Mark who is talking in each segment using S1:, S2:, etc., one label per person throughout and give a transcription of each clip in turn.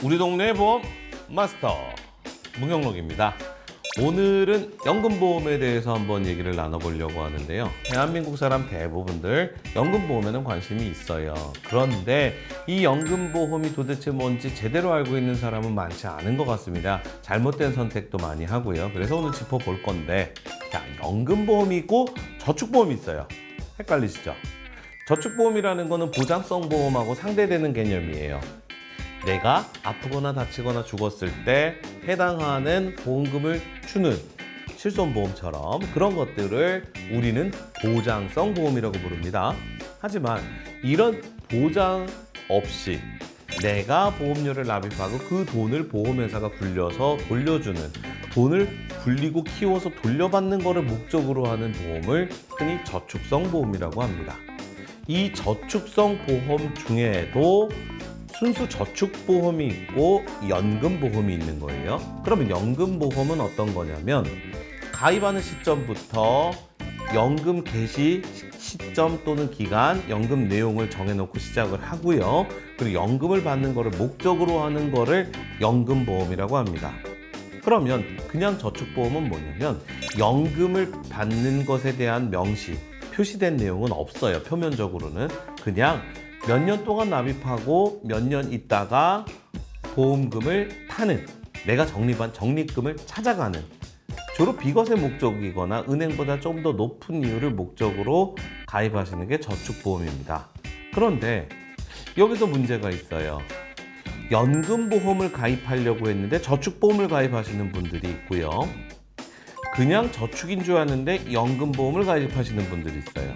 S1: 우리 동네 보험 마스터 문경록입니다. 오늘은 연금보험에 대해서 한번 얘기를 나눠보려고 하는데요. 대한민국 사람 대부분들 연금보험에는 관심이 있어요. 그런데 이 연금보험이 도대체 뭔지 제대로 알고 있는 사람은 많지 않은 것 같습니다. 잘못된 선택도 많이 하고요. 그래서 오늘 짚어볼 건데, 자, 연금보험이 있고 저축보험이 있어요. 헷갈리시죠? 저축보험이라는 거는 보장성 보험하고 상대되는 개념이에요. 내가 아프거나 다치거나 죽었을 때 해당하는 보험금을 주는 실손보험처럼 그런 것들을 우리는 보장성 보험이라고 부릅니다. 하지만 이런 보장 없이 내가 보험료를 납입하고 그 돈을 보험회사가 굴려서 돌려주는, 돈을 굴리고 키워서 돌려받는 것을 목적으로 하는 보험을 흔히 저축성 보험이라고 합니다. 이 저축성 보험 중에도 순수 저축보험이 있고 연금보험이 있는 거예요. 그러면 연금보험은 어떤 거냐면 가입하는 시점부터 연금 개시 시점 또는 기간, 연금 내용을 정해놓고 시작을 하고요. 그리고 연금을 받는 거를 목적으로 하는 거를 연금보험이라고 합니다. 그러면 그냥 저축보험은 뭐냐면 연금을 받는 것에 대한 명시, 표시된 내용은 없어요. 표면적으로는. 그냥 몇 년 동안 납입하고 몇 년 있다가 보험금을 타는, 내가 적립한 적립금을 찾아가는, 주로 비과세 목적이거나 은행보다 좀 더 높은 이율을 목적으로 가입하시는 게 저축보험입니다. 그런데 여기서 문제가 있어요. 연금보험을 가입하려고 했는데 저축보험을 가입하시는 분들이 있고요. 그냥 저축인 줄 아는데 연금보험을 가입하시는 분들이 있어요.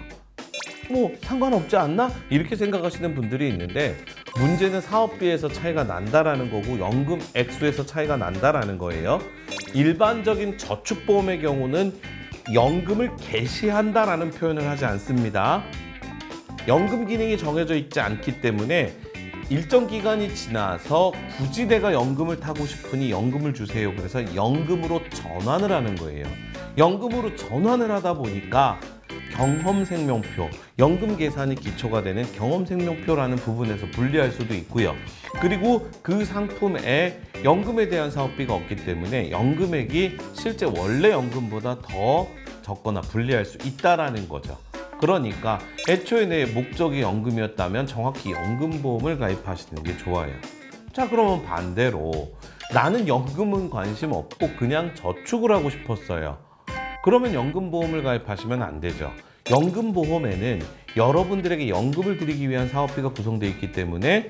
S1: 뭐 상관없지 않나? 이렇게 생각하시는 분들이 있는데, 문제는 사업비에서 차이가 난다라는 거고 연금 액수에서 차이가 난다라는 거예요. 일반적인 저축보험의 경우는 연금을 개시한다라는 표현을 하지 않습니다. 연금 기능이 정해져 있지 않기 때문에 일정 기간이 지나서 굳이 내가 연금을 타고 싶으니 연금을 주세요. 그래서 연금으로 전환을 하는 거예요. 연금으로 전환을 하다 보니까 경험생명표, 연금 계산이 기초가 되는 경험생명표라는 부분에서 분리할 수도 있고요. 그리고 그 상품에 연금에 대한 사업비가 없기 때문에 연금액이 실제 원래 연금보다 더 적거나 불리할 수 있다라는 거죠. 그러니까 애초에 내 목적이 연금이었다면 정확히 연금보험을 가입하시는 게 좋아요. 자, 그러면 반대로 나는 연금은 관심 없고 그냥 저축을 하고 싶었어요. 그러면 연금보험을 가입하시면 안 되죠. 연금보험에는 여러분들에게 연금을 드리기 위한 사업비가 구성되어 있기 때문에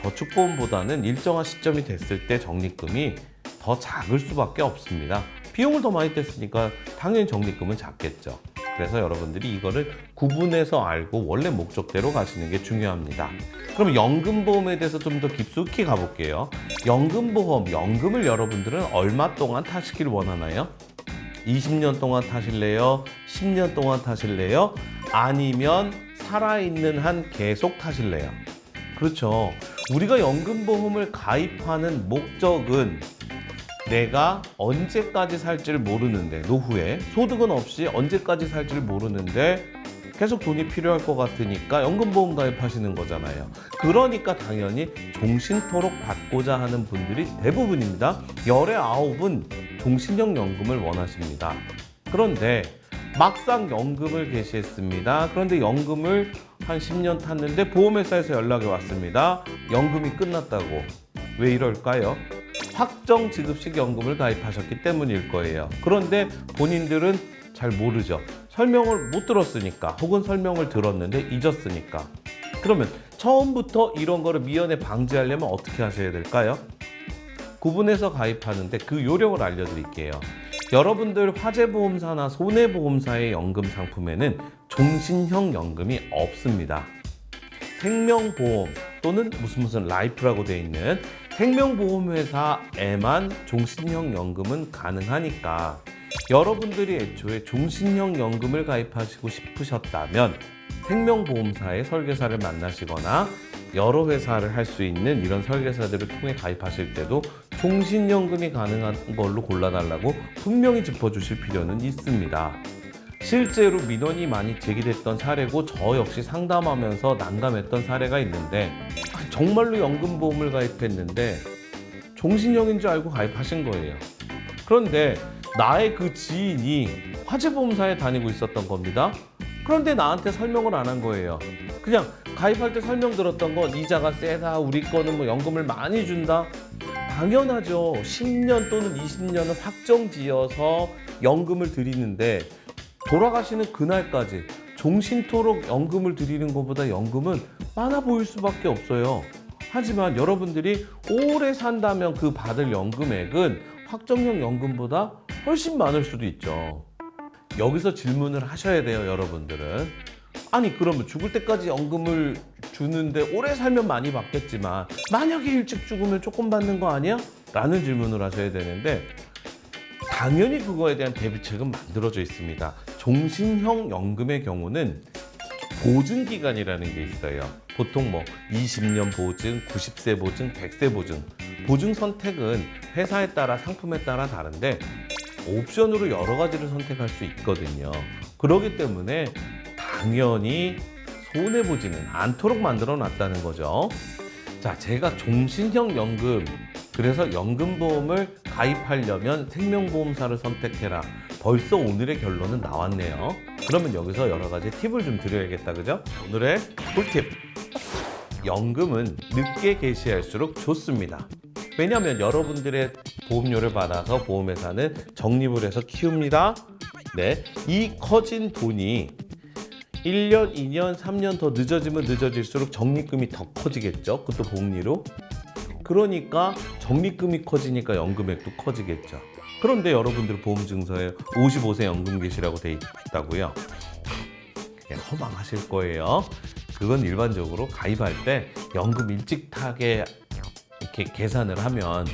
S1: 저축보험보다는 일정한 시점이 됐을 때 적립금이 더 작을 수밖에 없습니다. 비용을 더 많이 뗐으니까 당연히 적립금은 작겠죠. 그래서 여러분들이 이거를 구분해서 알고 원래 목적대로 가시는 게 중요합니다. 그럼 연금보험에 대해서 좀 더 깊숙이 가볼게요. 연금보험, 연금을 여러분들은 얼마 동안 타시길 원하나요? 20년 동안 타실래요? 10년 동안 타실래요? 아니면 살아있는 한 계속 타실래요? 그렇죠. 우리가 연금보험을 가입하는 목적은 내가 언제까지 살지를 모르는데, 노후에 소득은 없이 언제까지 살지를 모르는데 계속 돈이 필요할 것 같으니까 연금보험 가입하시는 거잖아요. 그러니까 당연히 종신토록 받고자 하는 분들이 대부분입니다. 열의 9은 종신형 연금을 원하십니다. 그런데 막상 연금을 개시했습니다. 그런데 연금을 한 10년 탔는데 보험회사에서 연락이 왔습니다. 연금이 끝났다고. 왜 이럴까요? 확정 지급식 연금을 가입하셨기 때문일 거예요. 그런데 본인들은 잘 모르죠. 설명을 못 들었으니까, 혹은 설명을 들었는데 잊었으니까. 그러면 처음부터 이런 거를 미연에 방지하려면 어떻게 하셔야 될까요? 구분해서 가입하는데 그 요령을 알려드릴게요. 여러분들 화재보험사나 손해보험사의 연금 상품에는 종신형 연금이 없습니다. 생명보험 또는 무슨 라이프라고 되어 있는 생명보험회사에만 종신형 연금은 가능하니까, 여러분들이 애초에 종신형 연금을 가입하시고 싶으셨다면 생명보험사의 설계사를 만나시거나 여러 회사를 할 수 있는 이런 설계사들을 통해 가입하실 때도 종신연금이 가능한 걸로 골라달라고 분명히 짚어주실 필요는 있습니다. 실제로 민원이 많이 제기됐던 사례고 저 역시 상담하면서 난감했던 사례가 있는데, 정말로 연금보험을 가입했는데 종신형인 줄 알고 가입하신 거예요. 그런데 나의 그 지인이 화재보험사에 다니고 있었던 겁니다. 그런데 나한테 설명을 안 한 거예요. 그냥 가입할 때 설명 들었던 건 이자가 세다, 우리 거는 뭐 연금을 많이 준다. 당연하죠. 10년 또는 20년은 확정지어서 연금을 드리는데 돌아가시는 그날까지 종신토록 연금을 드리는 것보다 연금은 많아 보일 수밖에 없어요. 하지만 여러분들이 오래 산다면 그 받을 연금액은 확정형 연금보다 훨씬 많을 수도 있죠. 여기서 질문을 하셔야 돼요, 여러분들은. 아니, 그러면 죽을 때까지 연금을 주는데 오래 살면 많이 받겠지만 만약에 일찍 죽으면 조금 받는 거 아니야? 라는 질문을 하셔야 되는데, 당연히 그거에 대한 대비책은 만들어져 있습니다. 종신형 연금의 경우는 보증기간이라는 게 있어요. 보통 뭐 20년 보증, 90세 보증, 100세 보증. 보증 선택은 회사에 따라 상품에 따라 다른데 옵션으로 여러 가지를 선택할 수 있거든요. 그렇기 때문에 당연히 손해보지는 않도록 만들어 놨다는 거죠. 자, 제가 종신형 연금, 그래서 연금보험을 가입하려면 생명보험사를 선택해라. 벌써 오늘의 결론은 나왔네요. 그러면 여기서 여러 가지 팁을 좀 드려야겠다, 그죠? 오늘의 꿀팁. 연금은 늦게 개시할수록 좋습니다. 왜냐하면 여러분들의 보험료를 받아서 보험회사는 적립을 해서 키웁니다. 네, 이 커진 돈이 1년, 2년, 3년 더 늦어지면 늦어질수록 적립금이 더 커지겠죠. 그것도 복리로. 그러니까 적립금이 커지니까 연금액도 커지겠죠. 그런데 여러분들 보험증서에 55세 연금 개시라고 돼 있다고요? 허망하실 거예요. 그건 일반적으로 가입할 때 연금 일찍 타게 이렇게 계산을 하면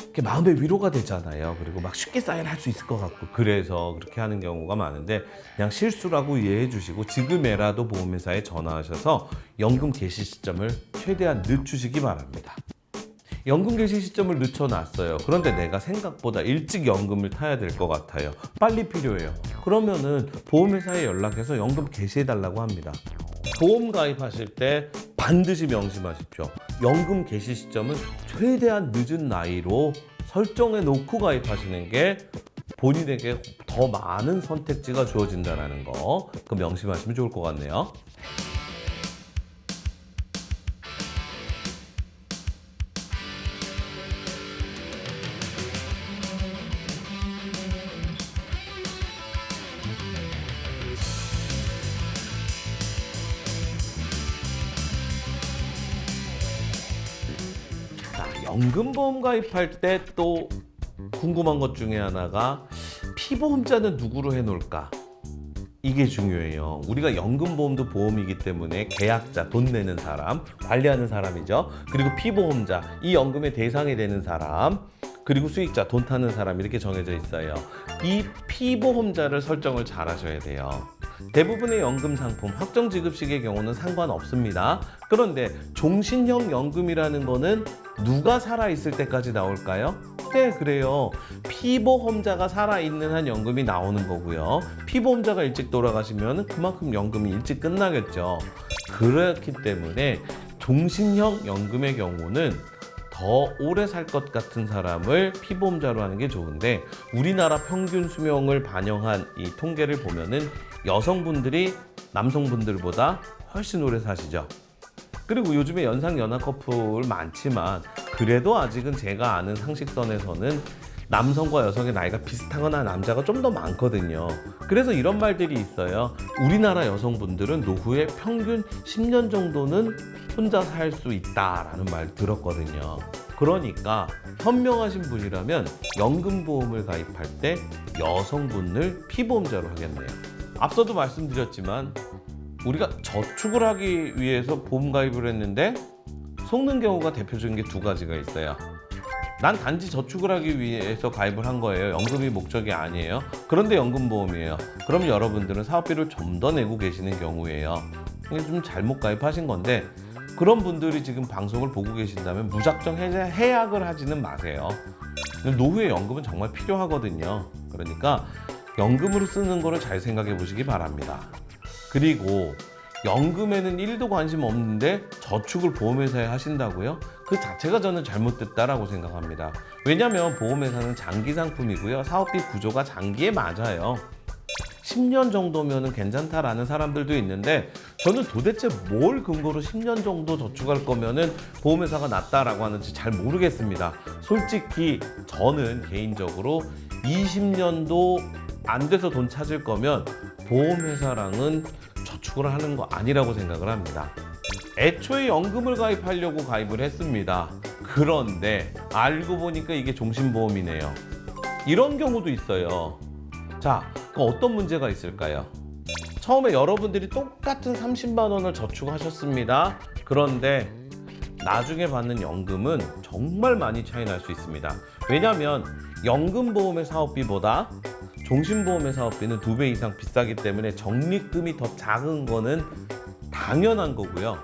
S1: 이렇게 마음의 위로가 되잖아요. 그리고 막 쉽게 사인할 수 있을 것 같고, 그래서 그렇게 하는 경우가 많은데 그냥 실수라고 이해해 주시고 지금에라도 보험회사에 전화하셔서 연금 개시 시점을 최대한 늦추시기 바랍니다. 연금 개시 시점을 늦춰놨어요. 그런데 내가 생각보다 일찍 연금을 타야 될 것 같아요. 빨리 필요해요. 그러면은 보험회사에 연락해서 연금 개시해달라고 합니다. 보험 가입하실 때 반드시 명심하십시오. 연금 개시 시점은 최대한 늦은 나이로 설정해 놓고 가입하시는 게 본인에게 더 많은 선택지가 주어진다는 거, 그 명심하시면 좋을 것 같네요. 연금보험 가입할 때 또 궁금한 것 중에 하나가 피보험자는 누구로 해놓을까? 이게 중요해요. 우리가 연금보험도 보험이기 때문에 계약자, 돈 내는 사람, 관리하는 사람이죠. 그리고 피보험자, 이 연금의 대상이 되는 사람, 그리고 수익자, 돈 타는 사람, 이렇게 정해져 있어요. 이 피보험자를 설정을 잘 하셔야 돼요. 대부분의 연금 상품, 확정 지급식의 경우는 상관없습니다. 그런데 종신형 연금이라는 거는 누가 살아있을 때까지 나올까요? 네, 그래요. 피보험자가 살아있는 한 연금이 나오는 거고요. 피보험자가 일찍 돌아가시면 그만큼 연금이 일찍 끝나겠죠. 그렇기 때문에 종신형 연금의 경우는 더 오래 살 것 같은 사람을 피보험자로 하는 게 좋은데, 우리나라 평균 수명을 반영한 이 통계를 보면은 여성분들이 남성분들보다 훨씬 오래 사시죠. 그리고 요즘에 연상 연하 커플 많지만 그래도 아직은 제가 아는 상식선에서는 남성과 여성의 나이가 비슷하거나 남자가 좀 더 많거든요. 그래서 이런 말들이 있어요. 우리나라 여성분들은 노후에 평균 10년 정도는 혼자 살 수 있다라는 말 들었거든요. 그러니까 현명하신 분이라면 연금보험을 가입할 때 여성분을 피보험자로 하겠네요. 앞서도 말씀드렸지만 우리가 저축을 하기 위해서 보험 가입을 했는데 속는 경우가 대표적인 게 두 가지가 있어요. 난 단지 저축을 하기 위해서 가입을 한 거예요. 연금이 목적이 아니에요. 그런데 연금보험이에요. 그럼 여러분들은 사업비를 좀 더 내고 계시는 경우예요. 이게 좀 잘못 가입하신 건데, 그런 분들이 지금 방송을 보고 계신다면 무작정 해약을 하지는 마세요. 노후에 연금은 정말 필요하거든요. 그러니까 연금으로 쓰는 거를 잘 생각해 보시기 바랍니다. 그리고 연금에는 1도 관심 없는데 저축을 보험회사에 하신다고요? 그 자체가 저는 잘못됐다라고 생각합니다. 왜냐하면 보험회사는 장기 상품이고요. 사업비 구조가 장기에 맞아요. 10년 정도면 괜찮다라는 사람들도 있는데 저는 도대체 뭘 근거로 10년 정도 저축할 거면은 보험회사가 낫다라고 하는지 잘 모르겠습니다. 솔직히 저는 개인적으로 20년도 안 돼서 돈 찾을 거면 보험회사랑은 저축을 하는 거 아니라고 생각을 합니다. 애초에 연금을 가입하려고 가입을 했습니다. 그런데 알고 보니까 이게 종신보험이네요. 이런 경우도 있어요. 자, 그럼 어떤 문제가 있을까요? 처음에 여러분들이 똑같은 30만 원을 저축하셨습니다. 그런데 나중에 받는 연금은 정말 많이 차이 날 수 있습니다. 왜냐하면 연금보험의 사업비보다 종신보험의 사업비는 2배 이상 비싸기 때문에 적립금이 더 작은 거는 당연한 거고요.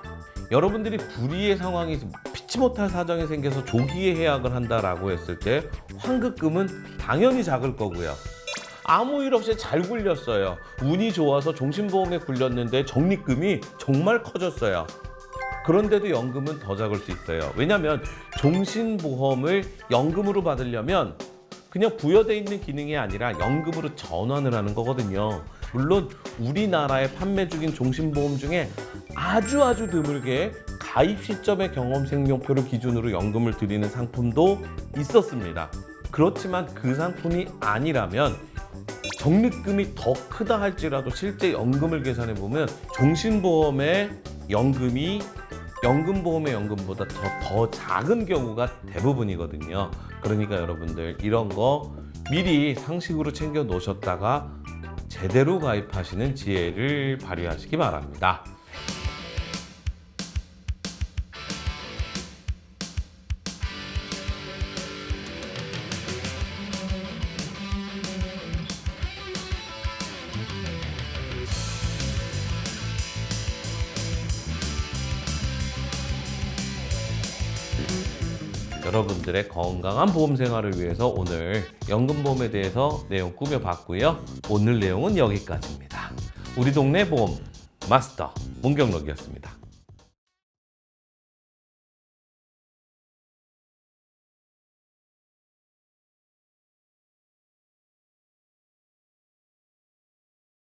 S1: 여러분들이 불의의 상황이 피치 못할 사정이 생겨서 조기에 해약을 한다라고 했을 때 환급금은 당연히 작을 거고요. 아무 일 없이 잘 굴렸어요. 운이 좋아서 종신보험에 굴렸는데 적립금이 정말 커졌어요. 그런데도 연금은 더 작을 수 있어요. 왜냐하면 종신보험을 연금으로 받으려면 그냥 부여되어 있는 기능이 아니라 연금으로 전환을 하는 거거든요. 물론 우리나라의 판매 중인 종신보험 중에 아주 드물게 가입 시점의 경험생명표를 기준으로 연금을 드리는 상품도 있었습니다. 그렇지만 그 상품이 아니라면 적립금이 더 크다 할지라도 실제 연금을 계산해 보면 종신보험의 연금이 연금보험의 연금보다 더 작은 경우가 대부분이거든요. 그러니까 여러분들 이런 거 미리 상식으로 챙겨 놓으셨다가 제대로 가입하시는 지혜를 발휘하시기 바랍니다. 여러분들의 건강한 보험 생활을 위해서 오늘 연금보험에 대해서 내용 꾸며봤고요. 오늘 내용은 여기까지입니다. 우리 동네 보험 마스터 문경록이었습니다.